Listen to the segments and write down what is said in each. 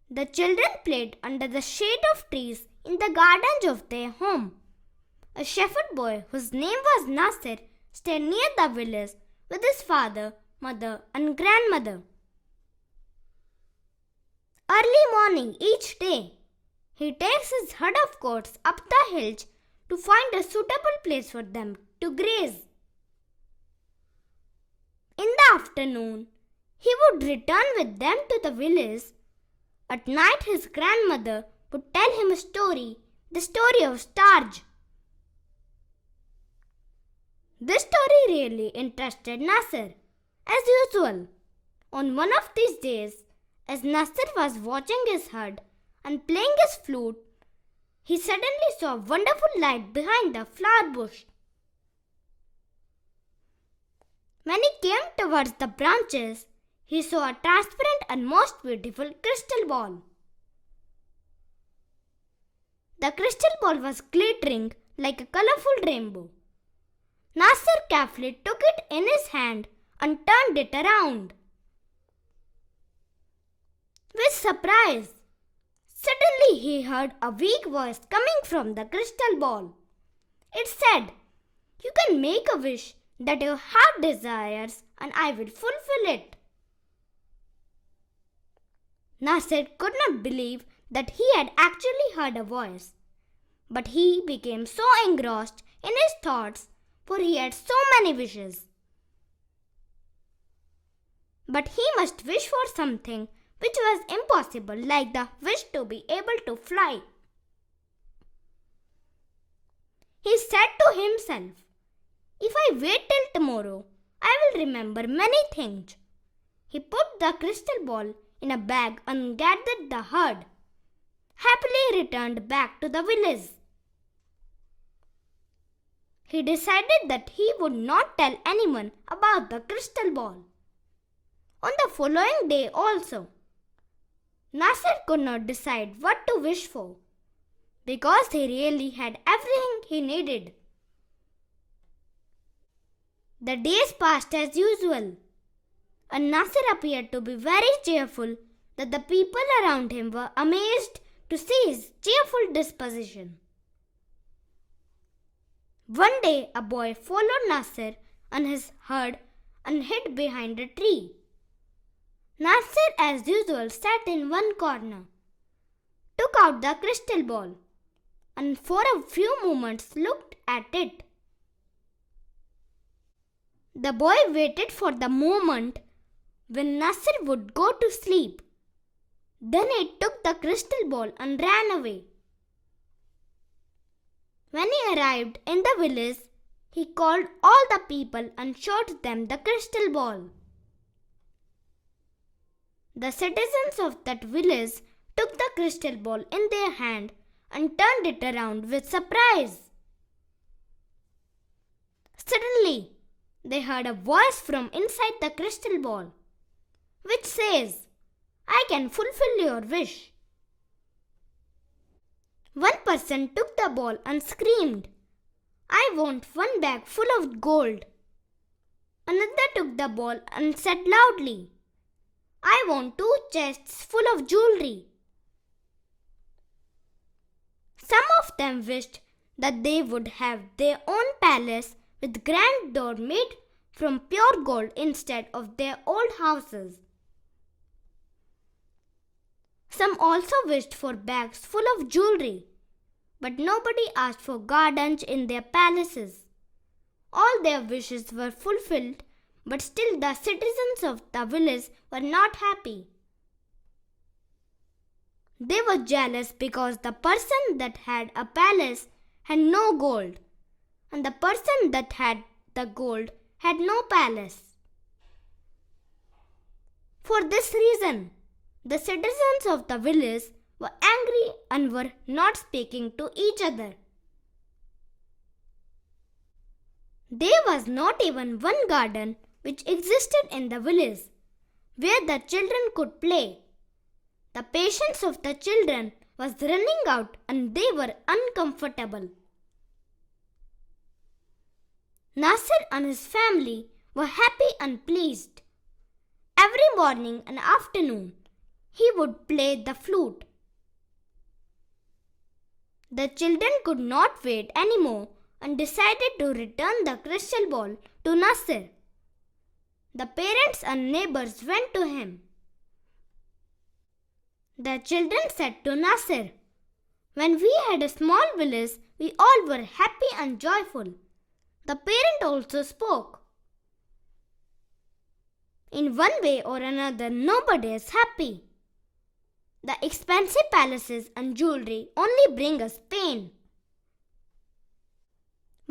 The children played under the shade of trees in the gardens of their home. A shepherd boy whose name was Nasir stayed near the village with his father, mother, and grandmother. Early morning each day, he takes his herd of goats up the hills to find a suitable place for them to graze. In the afternoon, he would return with them to the village. At night, his grandmother would tell him a story, the story of Starge. This story really interested Nasir. As usual, on one of these days, as Nasir was watching his herd and playing his flute, he suddenly saw a wonderful light behind the flower bush. When he came towards the branches, he saw a transparent and most beautiful crystal ball. The crystal ball was glittering like a colorful rainbow. Nasir carefully took it in his hand and turned it around. With surprise, suddenly he heard a weak voice coming from the crystal ball. It said, "You can make a wish that your heart desires and I will fulfill it." Nasir could not believe that he had actually heard a voice, but he became so engrossed in his thoughts, for he had so many wishes. But he must wish for something which was impossible, like the wish to be able to fly. He said to himself, "If I wait till tomorrow, I will remember many things." He put the crystal ball in a bag and gathered the herd. Happily returned back to the village. He decided that he would not tell anyone about the crystal ball. On the following day also, Nasir could not decide what to wish for, because he really had everything he needed. The days passed as usual, and Nasir appeared to be very cheerful that the people around him were amazed to see his cheerful disposition. One day a boy followed Nasir and his herd and hid behind a tree. Nasir, as usual, sat in one corner, took out the crystal ball, and for a few moments looked at it. The boy waited for the moment when Nasir would go to sleep. Then he took the crystal ball and ran away. When he arrived in the village, he called all the people and showed them the crystal ball. The citizens of that village took the crystal ball in their hand and turned it around with surprise. Suddenly, they heard a voice from inside the crystal ball, which says, "I can fulfill your wish." One person took the ball and screamed, "I want one bag full of gold." Another took the ball and said loudly, "I want 2 chests full of jewelry." Some of them wished that they would have their own palace with grand door made from pure gold instead of their old houses. Some also wished for bags full of jewelry, but nobody asked for gardens in their palaces. All their wishes were fulfilled, but still the citizens of the village were not happy. They were jealous because the person that had a palace had no gold, and the person that had the gold had no palace. For this reason, the citizens of the village were angry and were not speaking to each other. There was not even one garden which existed in the village where the children could play. The patience of the children was running out and they were uncomfortable. Nasir and his family were happy and pleased. Every morning and afternoon, he would play the flute. The children could not wait anymore and decided to return the crystal ball to Nasir. The parents and neighbors went to him. The children said to Nasir, "When we had a small village, we all were happy and joyful." The parent also spoke. "In one way or another, nobody is happy. The expensive palaces and jewelry only bring us pain."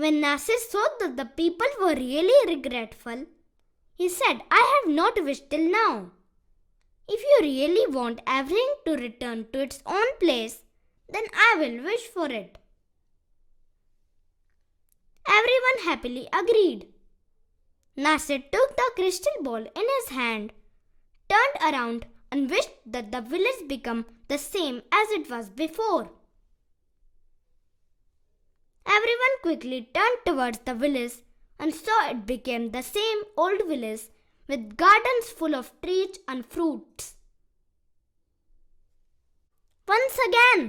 When Nasir saw that the people were really regretful, he said, "I have not wished till now. If you really want everything to return to its own place, then I will wish for it." Everyone happily agreed. Nasir took the crystal ball in his hand, turned around and wished that the village become the same as it was before. Everyone quickly turned towards the village and saw it became the same old village with gardens full of trees and fruits. Once again,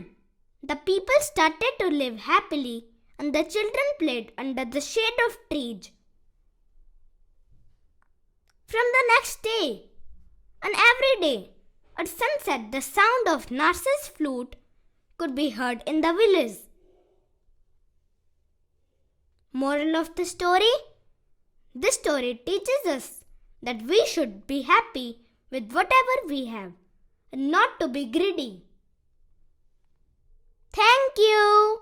the people started to live happily and the children played under the shade of trees. From the next day and every day at sunset, the sound of Nasir's flute could be heard in the village. Moral of the story? This story teaches us that we should be happy with whatever we have and not to be greedy. Thank you.